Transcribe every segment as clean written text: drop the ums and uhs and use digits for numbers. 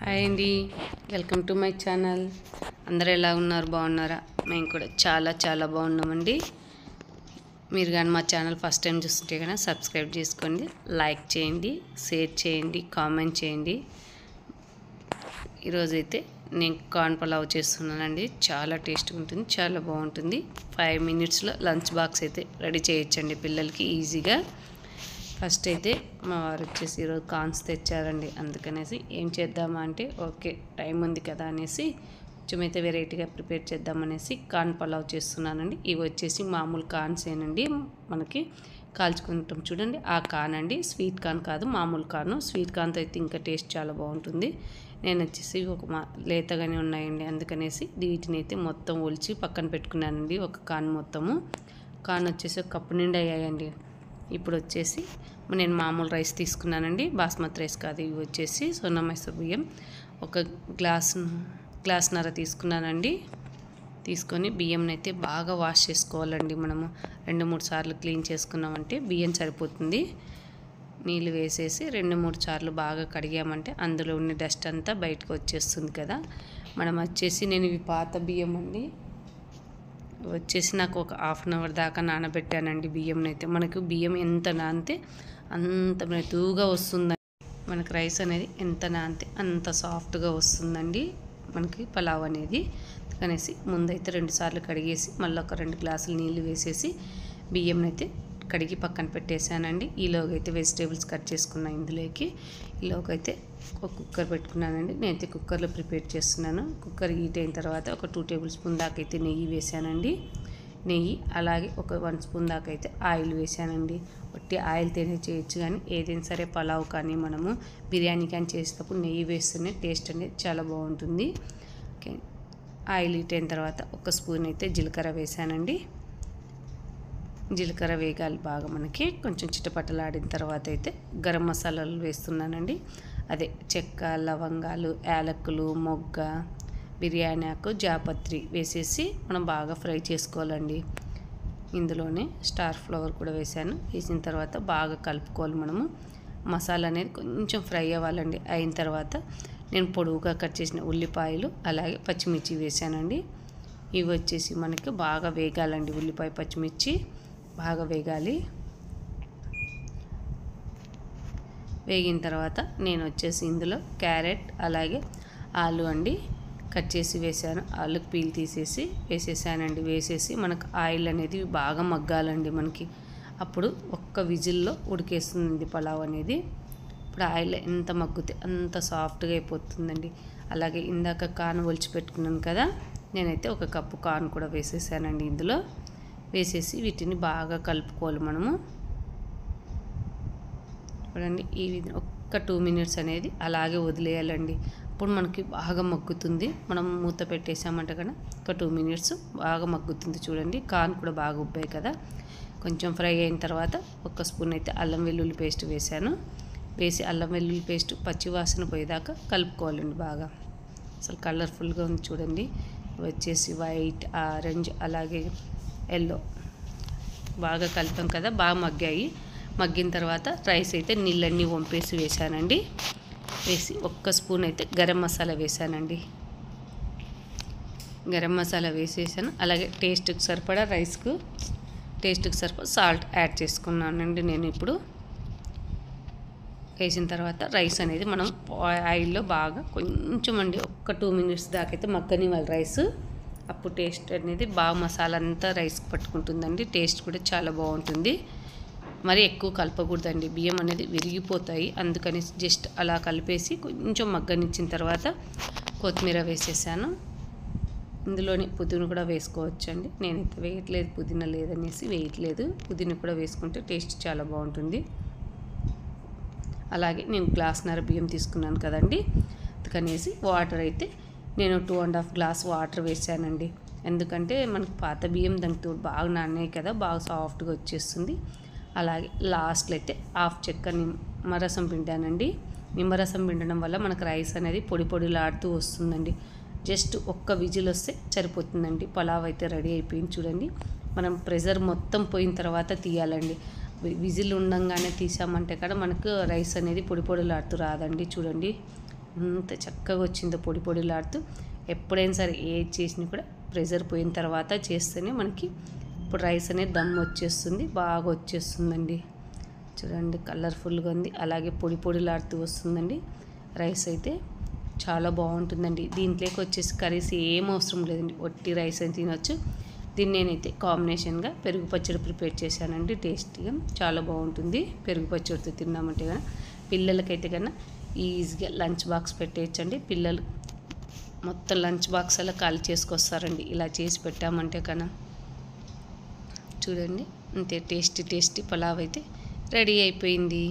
Hi అండి, welcome to my channel. అందరూ ఎలా ఉన్నారు? బాగున్నారా? మేము కూడా చాలా చాలా బాగున్నామండి. మీరు కానీ మా ఛానల్ ఫస్ట్ టైం చూస్తుంటే కనుక సబ్స్క్రైబ్ చేసుకోండి, లైక్ చేయండి, షేర్ చేయండి, కామెంట్ చేయండి. ఈరోజైతే నేను కార్న్ పలావ్ చేస్తున్నానండి. చాలా టేస్ట్గా ఉంటుంది, చాలా బాగుంటుంది. 5 మినిట్స్లో లంచ్ బాక్స్ అయితే రెడీ చేయొచ్చండి పిల్లలకి ఈజీగా. ఫస్ట్ అయితే మా వారు వచ్చేసి ఈరోజు కార్న్స్ తెచ్చారండి. అందుకనేసి ఏం చేద్దామా అంటే ఓకే టైం ఉంది కదా అనేసి కొంచెం అయితే వెరైటీగా ప్రిపేర్ చేద్దామనేసి కార్న్ పలావ్ చేస్తున్నానండి. ఇవి వచ్చేసి మామూలు కార్న్స్ ఏనండి, మనకి కాల్చుకుంటాం చూడండి ఆ కార్న్ అండి. స్వీట్ కార్న్ కాదు, మామూలు కార్న్. స్వీట్ కార్న్తో అయితే ఇంకా టేస్ట్ చాలా బాగుంటుంది. నేను వచ్చేసి లేతగానే ఉన్నాయండి, అందుకనేసి వీటిని అయితే మొత్తం ఒలిచి పక్కన పెట్టుకున్నానండి. ఒక కార్న్ మొత్తము. కార్న్ వచ్చేసి ఒక కప్పు నిండా అయ్యాయండి. ఇప్పుడు వచ్చేసి నేను మామూలు రైస్ తీసుకున్నానండి, బాస్మతి రైస్ కాదు. ఇవి వచ్చేసి సోనా మసూర్ బియ్యం ఒక గ్లాస్న్నర తీసుకున్నానండి. తీసుకొని బియ్యంని అయితే బాగా వాష్ చేసుకోవాలండి. మనము 2-3 సార్లు క్లీన్ చేసుకున్నామంటే బియ్యం సరిపోతుంది. నీళ్ళు వేసేసి 2-3 సార్లు బాగా కడిగామంటే అందులో ఉన్న డస్ట్ అంతా బయటకు వచ్చేస్తుంది కదా. మనం వచ్చేసి నేను ఇవి పాత బియ్యం అండి, వచ్చేసి నాకు ఒక 1/2 అవర్ దాకా నానబెట్టానండి బియ్యంని అయితే. మనకు బియ్యం ఎంత నానితే అంత మెతుగా వస్తుందండి. మనకు రైస్ అనేది ఎంత నానితే అంత సాఫ్ట్గా వస్తుందండి మనకి పలావ్ అనేది. అనేసి ముందైతే 2 సార్లు కడిగేసి మళ్ళీ ఒక 2 గ్లాసులు నీళ్ళు వేసేసి బియ్యం అయితే కడిగి పక్కన పెట్టేశానండి. ఈలోగా అయితే వెజిటేబుల్స్ కట్ చేసుకున్నాను ఇందులోకి. ఈలోగా అయితే ఒక కుక్కర్ పెట్టుకున్నానండి. నేనైతే కుక్కర్లో ప్రిపేర్ చేస్తున్నాను. కుక్కర్ హీట్ అయిన తర్వాత ఒక 2 టేబుల్ స్పూన్ దాకా అయితే నెయ్యి వేసానండి. నెయ్యి అలాగే ఒక 1 స్పూన్ దాకా అయితే ఆయిల్ వేసానండి. ఒట్టి ఆయిల్ తేనే చేయొచ్చు, కానీ ఏదైనా సరే పలావ్ కానీ మనము బిర్యానీ కానీ చేసేటప్పుడు నెయ్యి వేస్తేనే టేస్ట్ అనేది చాలా బాగుంటుంది. ఓకే, ఆయిల్ హీట్ అయిన తర్వాత ఒక స్పూన్ అయితే జీలకర్ర వేసానండి. జీలకర్ర వేగాలి బాగా, మనకి కొంచెం చిటపటలాడిన తర్వాత అయితే గరం మసాలాలు వేస్తున్నానండి. అదే చెక్క, లవంగాలు, యాలక్కులు, మొగ్గ, బిర్యానీ ఆకు, జాపత్రి వేసేసి మనం బాగా ఫ్రై చేసుకోవాలండి. ఇందులోనే స్టార్ ఫ్లవర్ కూడా వేసాను. వేసిన తర్వాత బాగా కలుపుకోవాలి మనము. మసాలా అనేది కొంచెం ఫ్రై అవ్వాలండి. అయిన తర్వాత నేను పొడవుగా కట్ చేసిన ఉల్లిపాయలు అలాగే పచ్చిమిర్చి వేసానండి. ఇవి వచ్చేసి మనకి బాగా వేగాలండి. ఉల్లిపాయ పచ్చిమిర్చి బాగా వేగాలి. వేగిన తర్వాత నేను వచ్చేసి ఇందులో క్యారెట్ అలాగే ఆలు అండి కట్ చేసి వేసాను. ఆలు పీల్ తీసేసి వేసేసానండి. వేసేసి మనకు ఆయిల్ అనేది బాగా మగ్గాలండి మనకి. అప్పుడు ఒక్క విజిల్లో ఉడికేస్తుంది పలావ్ అనేది. ఇప్పుడు ఆయిల్ ఎంత మగ్గితే అంత సాఫ్ట్గా అయిపోతుందండి. అలాగే ఇందాక కార్న్ ఒలిచి పెట్టుకున్నాను కదా, నేనైతే ఒక కప్పు కార్న్ కూడా వేసేసానండి. ఇందులో వేసేసి వీటిని బాగా కలుపుకోవాలి మనము. చూడండి, ఈ విధంగా ఒక్క 2 మినిట్స్ అనేది అలాగే వదిలేయాలండి. అప్పుడు మనకి బాగా మగ్గుతుంది. మనం మూత పెట్టేసామంటే కదా ఒక 2 మినిట్స్ బాగా మగ్గుతుంది. చూడండి, కార్న్ కూడా బాగా ఉబ్బాయి కదా. కొంచెం ఫ్రై అయిన తర్వాత ఒక స్పూన్ అయితే అల్లం వెల్లుల్లి పేస్ట్ వేసాను. వేసి అల్లం వెల్లుల్లి పేస్ట్ పచ్చి వాసన పోయేదాకా కలుపుకోవాలండి బాగా. అసలు కలర్ఫుల్గా ఉంది చూడండి. వచ్చేసి వైట్, ఆరెంజ్ అలాగే ఎల్లో బాగా కలిపాం కదా, బాగా మగ్గాయి. మగ్గిన తర్వాత రైస్ అయితే నీళ్ళన్నీ వంపేసి వేసానండి. వేసి ఒక్క స్పూన్ అయితే గరం మసాలా వేసానండి. గరం మసాలా వేసేసాను. అలాగే టేస్ట్కి సరిపడా టేస్ట్కి సరిపడా సాల్ట్ యాడ్ చేసుకున్నానండి నేను. ఇప్పుడు వేసిన తర్వాత రైస్ అనేది మనం ఆయిల్లో బాగా కొంచెం అండి ఒక్క 2 మినిట్స్ దాకా అయితే మగ్గనివ్వాలి రైస్. అప్పుడు టేస్ట్ అనేది బాగా మసాలా అంతా రైస్కి పట్టుకుంటుందండి. టేస్ట్ కూడా చాలా బాగుంటుంది. మరి ఎక్కువ కలపకూడదండి, బియ్యం అనేది విరిగిపోతాయి. అందుకని జస్ట్ అలా కలిపేసి కొంచెం మగ్గనిచ్చిన తర్వాత కొత్తిమీర వేసేసాను. ఇందులోనే పుదీనా కూడా వేసుకోవచ్చండి. నేనైతే వేయట్లేదు, పుదీనా లేదనేసి వేయట్లేదు. పుదీనా కూడా వేసుకుంటే టేస్ట్ చాలా బాగుంటుంది. అలాగే నేను గ్లాస్న్నర బియ్యం తీసుకున్నాను కదండి, అందుకనేసి వాటర్ అయితే నేను 2.5 గ్లాస్ వాటర్ వేసానండి. ఎందుకంటే మనకి పాత బియ్యం దానికి బాగా నానాయి కదా, బాగా సాఫ్ట్గా వచ్చేస్తుంది. అలాగే లాస్ట్లో అయితే 1/2 చెక్క నిమ్మరసం పిండానండి. నిమ్మరసం పిండడం వల్ల మనకు రైస్ అనేది పొడి పొడిలాడుతూ వస్తుందండి. జస్ట్ ఒక్క విజిల్ వస్తే సరిపోతుందండి. పలావ్ అయితే రెడీ అయిపోయింది చూడండి. మనం ప్రెషర్ మొత్తం పోయిన తర్వాత తీయాలండి. విజిల్ ఉండంగానే తీసామంటే కూడా మనకు రైస్ అనేది పొడి పొడిలాడుతూ రాదండి. చూడండి, ఎంత చక్కగా వచ్చిందో పొడి పొడిలాడుతూ. ఎప్పుడైనా సరే ఏది చేసినా కూడా ప్రెషర్ పోయిన తర్వాత చేస్తేనే మనకి ఇప్పుడు రైస్ అనేది దమ్ వచ్చేస్తుంది, బాగా వచ్చేస్తుందండి. చూడండి కలర్ఫుల్గా ఉంది, అలాగే పొడి పొడిలాడుతూ వస్తుందండి రైస్ అయితే. చాలా బాగుంటుందండి. దీంట్లోకి వచ్చేసి కర్రీస్ ఏం అవసరం లేదండి, ఒట్టి రైస్ అని తినొచ్చు. దీన్ని నేనైతే కాంబినేషన్గా పెరుగు పచ్చడి ప్రిపేర్ చేశానండి. టేస్టీగా చాలా బాగుంటుంది పెరుగు పచ్చడితో తిన్నామంటే కన్నా. పిల్లలకైతే కన్నా ఈజీగా లంచ్ బాక్స్ పెట్టేయచ్చండి. పిల్లలు మొత్తం లంచ్ బాక్స్ అలా ఖాళీ చేసుకొస్తారండి ఇలా చేసి పెట్టామంటే కన్నా. చూడండి అంతే టేస్టీ పలావ్ అయితే రెడీ అయిపోయింది.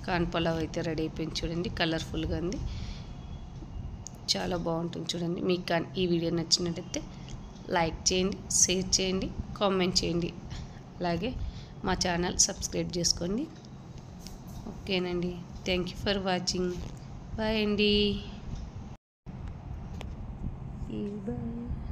కార్న్ పలావ్ అయితే రెడీ అయిపోయింది. చూడండి కలర్ఫుల్గా ఉంది, చాలా బాగుంటుంది. చూడండి మీకు కానీ ఈ వీడియో నచ్చినట్టయితే లైక్ చేయండి, షేర్ చేయండి, కామెంట్ చేయండి, అలాగే మా ఛానల్ సబ్స్క్రైబ్ చేసుకోండి. ఓకేనండి, thank you for watching. Bye అండి. బాయ్.